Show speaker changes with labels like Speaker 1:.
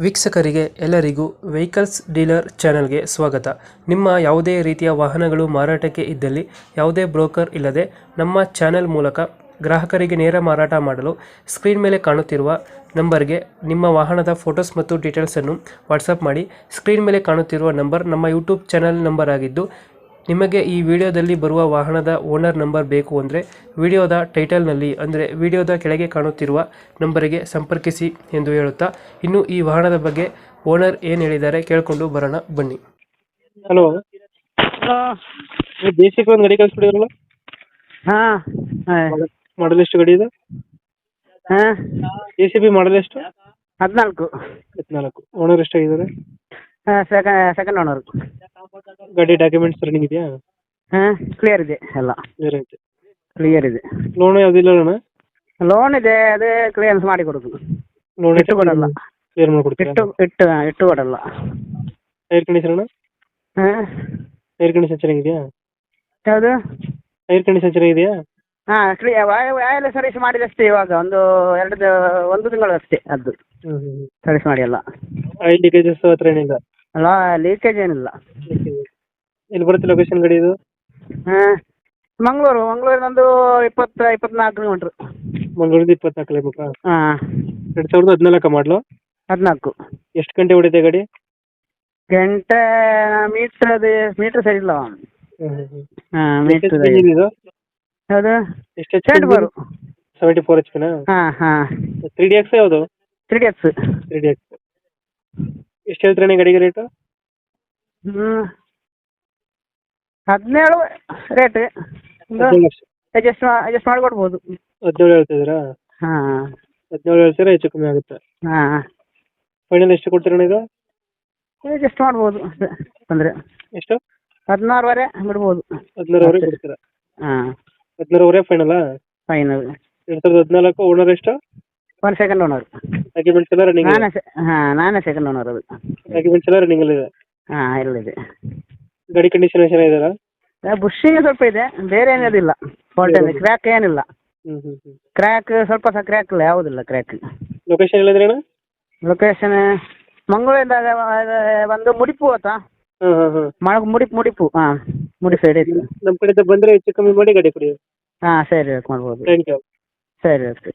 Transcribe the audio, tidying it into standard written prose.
Speaker 1: ವೀಕ್ಷಕರಿಗೆ ಎಲ್ಲರಿಗೂ vehicles dealer ಚಾನೆಲ್ಗೆ ಸ್ವಾಗತ. ನಿಮ್ಮ ಯಾವುದೇ ರೀತಿಯ ವಾಹನಗಳು ಮಾರಾಟಕ್ಕೆ ಇದ್ದಲ್ಲಿ ಯಾವುದೇ ಬ್ರೋಕರ್ ಇಲ್ಲದೆ ನಮ್ಮ ಚಾನೆಲ್ ಮೂಲಕ ಗ್ರಾಹಕರಿಗೆ ನೇರ ಮಾರಾಟ ಮಾಡಲು ಸ್ಕ್ರೀನ್ ಮೇಲೆ ಕಾಣುತ್ತಿರುವ ನಂಬರ್ಗೆ ನಿಮ್ಮ ವಾಹನದ ಫೋಟೋಸ್ ಮತ್ತು ಡೀಟೇಲ್ಸನ್ನು ವಾಟ್ಸಪ್ ಮಾಡಿ. ಸ್ಕ್ರೀನ್ ಮೇಲೆ ಕಾಣುತ್ತಿರುವ ನಂಬರ್ ನಮ್ಮ ಯೂಟ್ಯೂಬ್ ಚಾನೆಲ್ ನಂಬರ್ ಆಗಿದ್ದು, ನಿಮಗೆ ಈ ವಿಡಿಯೋದಲ್ಲಿ ಬರುವ ವಾಹನದ ಓನರ್ ನಂಬರ್ ಬೇಕು ಅಂದರೆ ವಿಡಿಯೋದ ಟೈಟಲ್ನಲ್ಲಿ ಅಂದರೆ ವಿಡಿಯೋದ ಕೆಳಗೆ ಕಾಣುತ್ತಿರುವ ನಂಬರಿಗೆ ಸಂಪರ್ಕಿಸಿ ಎಂದು ಹೇಳುತ್ತಾ, ಇನ್ನು ಈ ವಾಹನದ ಬಗ್ಗೆ ಓನರ್ ಏನು ಹೇಳಿದ್ದಾರೆ ಕೇಳಿಕೊಂಡು ಬರೋಣ ಬನ್ನಿ. ಹಲೋ, ಬೇಸಿಕ್ ಒಂದು ಗಾಡಿ ಕಳಿಸ್ಬಿಡಿರಲ್ಲ.
Speaker 2: ಹಾಂ
Speaker 1: ಮಾಡಲ್ ಎಷ್ಟು ಗಾಡಿ ಇದೆ?
Speaker 2: ಹಾಂ
Speaker 1: JCB ಮಾಡಲ್ ಎಷ್ಟು?
Speaker 2: 14.
Speaker 1: 14. ಓನರ್ ಎಷ್ಟಾಗಿದ್ದಾರೆ?
Speaker 2: Second owner.
Speaker 1: ಗಾಡಿ ಡಾಕ್ಯುಮೆಂಟ್ಸ್ ರನ್ನಿಂಗ್ ಇದೆಯಾ?
Speaker 2: ಹಾಂ ಕ್ಲಿಯರ್ ಇದೆ, ಎಲ್ಲ
Speaker 1: ಬೇರೆ ಐತೆ.
Speaker 2: ಕ್ಲಿಯರ್ ಇದೆ.
Speaker 1: ಲೋನ್ ಯಾವುದಿಲ್ಲ ಅಣ್ಣ?
Speaker 2: ಲೋನ್ ಇದೆ, ಅದೇ ಕ್ಲಿಯರೆನ್ಸ್ ಮಾಡಿ ಕೊಡೋದು.
Speaker 1: ಲೋನ್
Speaker 2: ಇಟ್ಟು ಕೊಡಲ್ಲ.
Speaker 1: ಕ್ಲಿಯರ್ ಮಾಡಿಕೊಡ್ತೀರಾ?
Speaker 2: ಇಟ್ಟು ಕೊಡಲ್ಲ.
Speaker 1: ಟೈರ್ ಕಂಡೀಷನ್ ಅಣ್ಣ?
Speaker 2: ಹಾಂ
Speaker 1: ಟೈರ್ ಕಂಡೀಷನ್ ಚೆನ್ನಾಗಿದೆಯಾ?
Speaker 2: ಯಾವುದು?
Speaker 1: ಟೈರ್ ಕಂಡೀಷನ್ ಚೆನ್ನಾಗಿದೆಯಾ?
Speaker 2: ಹಾಂ ಆಯಿಲ್ ಸರ್ವಿಸ್ ಮಾಡಿದಷ್ಟೇ, ಇವಾಗ ಒಂದು ತಿಂಗಳು ಅಷ್ಟೇ ಅದು ಸರ್ವಿಸ್ ಮಾಡಿ. ಎಲ್ಲ
Speaker 1: ಆಯಿಲ್ ಲೀಕೇಜಸ್ ಹತ್ರ ಏನಿಲ್ಲ?
Speaker 2: ಅಲ್ಲ, ಲೀಕೇಜ್ ಏನಿಲ್ಲ.
Speaker 1: ಎಲ್ಲಿ ಬರುತ್ತೆ ಲೊಕೇಶನ್ ಗಾಡಿ ಇದು?
Speaker 2: ಹಾಂ ಮಂಗಳೂರಿನೊಂದು 24 ಕಿಲೋಮೀಟ್ರ್.
Speaker 1: ಮಂಗಳೂರಿಂದ 24 ಕಿಲೋಮೀಟ್ರ್.
Speaker 2: ಹಾಂ
Speaker 1: 2014 ಮಾಡಲು?
Speaker 2: 14.
Speaker 1: ಎಷ್ಟು ಗಂಟೆ ಹೊಡಿತೆ ಗಾಡಿ?
Speaker 2: ಗಂಟೆ ಮೀಟ್ರ್ ಸರಿ ಇಲ್ಲ. ಹಾಂ ಮೀಟ್ರ್
Speaker 1: ಇದು
Speaker 2: ಯಾವುದು?
Speaker 1: ಎಷ್ಟು
Speaker 2: ಸೆಡ್ ಬಾರು
Speaker 1: 74 HP ನಾ?
Speaker 2: ಹಾಂ
Speaker 1: 3DX ಯಾವುದು?
Speaker 2: 3DX.
Speaker 1: 3DX. ಎಷ್ಟು ಹೇಳ್ತೀರಣ್ಣ ಗಾಡಿಗೆ ರೇಟು?
Speaker 2: 17 ರೇಟ್.
Speaker 1: 17 ಲಕ್ಷ
Speaker 2: ಅಡ್ಜಸ್ಟ್ ಮಾಡಿಕೊಡ್ಬೋದು.
Speaker 1: 17 ಹೇಳ್ತಿದ್ದೀರಾ?
Speaker 2: ಹಾಂ
Speaker 1: 17 ಹೇಳ್ತೀರಾ, ಹೆಚ್ಚು ಕಮ್ಮಿ ಆಗುತ್ತೆ.
Speaker 2: ಹಾಂ
Speaker 1: ಫೈನಲ್ ಎಷ್ಟು ಕೊಡ್ತೀರಣ್ಣ ಇದು?
Speaker 2: ಅಡ್ಜಸ್ಟ್ ಮಾಡ್ಬೋದು ಅಂದರೆ
Speaker 1: ಎಷ್ಟು?
Speaker 2: 16ವರೆ ಬಿಡ್ಬೋದು.
Speaker 1: 16ವರೆಗೆ ಕೊಡ್ತೀರಾ?
Speaker 2: ಹಾಂ
Speaker 1: 16ವರೆ ಫೈನಲಾ?
Speaker 2: ಫೈನಲ್.
Speaker 1: 2014 ಓನರ್ ಎಷ್ಟು?
Speaker 2: ಒಂದು ಸೆಕೆಂಡ್ ಓನರ್.
Speaker 1: ಡಾಕ್ಯುಮೆಂಟ್ಸ್ ಎಲ್ಲ ರನ್ನಿಂಗ್?
Speaker 2: ನಾನೇ ಸೆಕೆಂಡ್ ಓನರ್. ಅದು
Speaker 1: ಡಾಕ್ಯುಮೆಂಟ್ಸ್ ಎಲ್ಲ ರನ್ನಿಂಗ್ ಅಲ್ಲಿ ಇದೆ?
Speaker 2: ಹಾಂ ಎಲ್ಲಿದೆ.
Speaker 1: ಗಾಡಿ ಕಂಡೀಷನ್ ಚೆನ್ನಾಗಿದೆಯಾ?
Speaker 2: ಬುಷಿಂಗ್ ಸ್ವಲ್ಪ ಇದೆ, ಬೇರೆ ಏನಿಲ್ಲ. ಫಾಲ್ಟ್ ಏನಿಲ್ಲ, ಕ್ರ್ಯಾಕ್ ಏನಿಲ್ಲ. ಕ್ರ್ಯಾಕ್ ಸ್ವಲ್ಪ ಸಹ ಕ್ರ್ಯಾಕ್ ಇಲ್ಲ, ಯಾವುದಿಲ್ಲ ಕ್ರ್ಯಾಕ್.
Speaker 1: ಲೊಕೇಶನ್ ಹೇಳಿದ್ರಿ ಅಣ್ಣ?
Speaker 2: ಲೊಕೇಶನ್ ಮಂಗಳೂರಿಂದ ಒಂದು ಮುಡಿಪು ಆಯ್ತಾ? ಮುಡಿಪು. ಹಾಂ ಮುಡಿ ಸೈಡ್ ಐತಿ.
Speaker 1: ನಮ್ಮ ಕಡೆಯಿಂದ ಬಂದರೆ ಹೆಚ್ಚು ಕಮ್ಮಿ ಮಾಡಿ ಗಾಡಿ ಕೊಡಿ.
Speaker 2: ಹಾಂ ಸರಿ ಮಾಡ್ಬೋದು.
Speaker 1: Thank you.
Speaker 2: ಸರಿ ಓಕೆ.